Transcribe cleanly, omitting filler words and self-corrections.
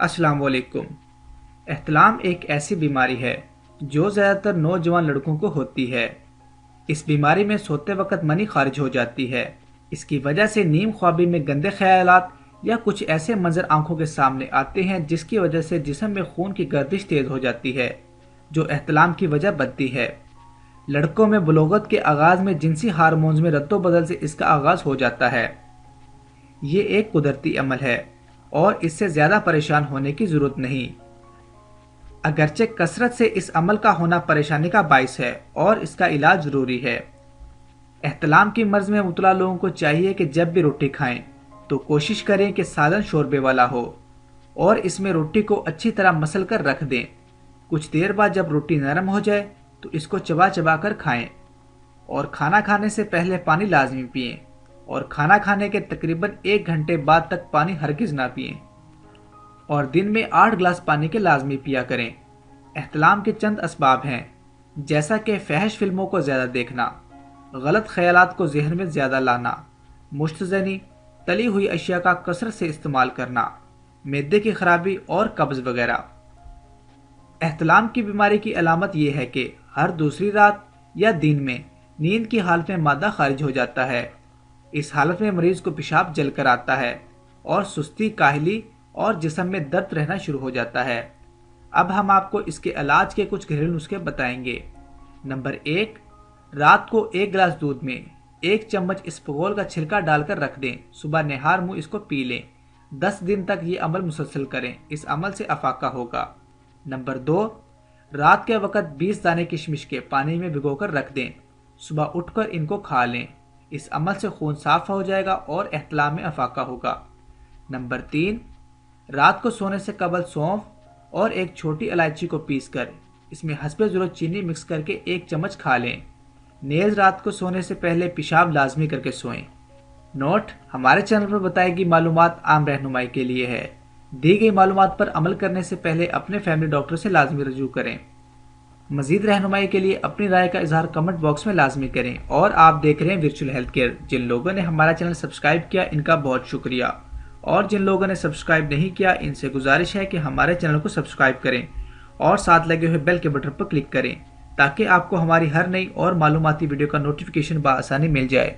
السلام علیکم۔ احتلام ایک ایسی بیماری ہے جو زیادہ تر نوجوان لڑکوں کو ہوتی ہے۔ اس بیماری میں سوتے وقت منی خارج ہو جاتی ہے۔ اس کی وجہ سے نیم خوابی میں گندے خیالات یا کچھ ایسے منظر آنکھوں کے سامنے آتے ہیں جس کی وجہ سے جسم میں خون کی گردش تیز ہو جاتی ہے، جو احتلام کی وجہ بنتی ہے۔ لڑکوں میں بلوغت کے آغاز میں جنسی ہارمونز میں رد و بدل سے اس کا آغاز ہو جاتا ہے۔ یہ ایک قدرتی عمل ہے اور اس سے زیادہ پریشان ہونے کی ضرورت نہیں، اگرچہ کثرت سے اس عمل کا ہونا پریشانی کا باعث ہے اور اس کا علاج ضروری ہے۔ احتلام کی مرض میں مبتلا لوگوں کو چاہیے کہ جب بھی روٹی کھائیں تو کوشش کریں کہ سالن شوربے والا ہو اور اس میں روٹی کو اچھی طرح مسل کر رکھ دیں۔ کچھ دیر بعد جب روٹی نرم ہو جائے تو اس کو چبا چبا کر کھائیں، اور کھانا کھانے سے پہلے پانی لازمی پئیں، اور کھانا کھانے کے تقریباً 1 گھنٹے بعد تک پانی ہرگز نہ پئیں، اور دن میں 8 گلاس پانی کے لازمی پیا کریں۔ احتلام کے چند اسباب ہیں، جیسا کہ فحش فلموں کو زیادہ دیکھنا، غلط خیالات کو ذہن میں زیادہ لانا، مشت زنی، تلی ہوئی اشیاء کا کثرت سے استعمال کرنا، معدے کی خرابی اور قبض وغیرہ۔ احتلام کی بیماری کی علامت یہ ہے کہ ہر دوسری رات یا دن میں نیند کی حالت میں مادہ خارج ہو جاتا ہے۔ اس حالت میں مریض کو پیشاب جل کر آتا ہے اور سستی، کاہلی اور جسم میں درد رہنا شروع ہو جاتا ہے۔ اب ہم آپ کو اس کے علاج کے کچھ گھریلو نسخے بتائیں گے۔ نمبر 1، رات کو 1 گلاس دودھ میں 1 چمچ اسپغول کا چھلکا ڈال کر رکھ دیں، صبح نہار منہ اس کو پی لیں۔ 10 دن تک یہ عمل مسلسل کریں، اس عمل سے افاقہ ہوگا۔ نمبر 2، رات کے وقت 20 دانے کشمش کے پانی میں بھگو کر رکھ دیں، صبح اٹھ کر ان کو کھا لیں۔ اس عمل سے خون صاف ہو جائے گا اور احتلام میں افاقہ ہوگا۔ نمبر 3، رات کو سونے سے قبل سونف اور ایک چھوٹی الائچی کو پیس کر اس میں حسب ضرورت چینی مکس کر کے 1 چمچ کھا لیں۔ نیز رات کو سونے سے پہلے پیشاب لازمی کر کے سوئیں۔ نوٹ: ہمارے چینل پر بتائی گئی معلومات عام رہنمائی کے لیے ہے۔ دی گئی معلومات پر عمل کرنے سے پہلے اپنے فیملی ڈاکٹر سے لازمی رجوع کریں۔ مزید رہنمائی کے لیے اپنی رائے کا اظہار کمنٹ باکس میں لازمی کریں۔ اور آپ دیکھ رہے ہیں ورچوئل ہیلتھ کیئر۔ جن لوگوں نے ہمارا چینل سبسکرائب کیا ان کا بہت شکریہ، اور جن لوگوں نے سبسکرائب نہیں کیا ان سے گزارش ہے کہ ہمارے چینل کو سبسکرائب کریں اور ساتھ لگے ہوئے بیل کے بٹن پر کلک کریں تاکہ آپ کو ہماری ہر نئی اور معلوماتی ویڈیو کا نوٹیفیکیشن بآسانی مل جائے۔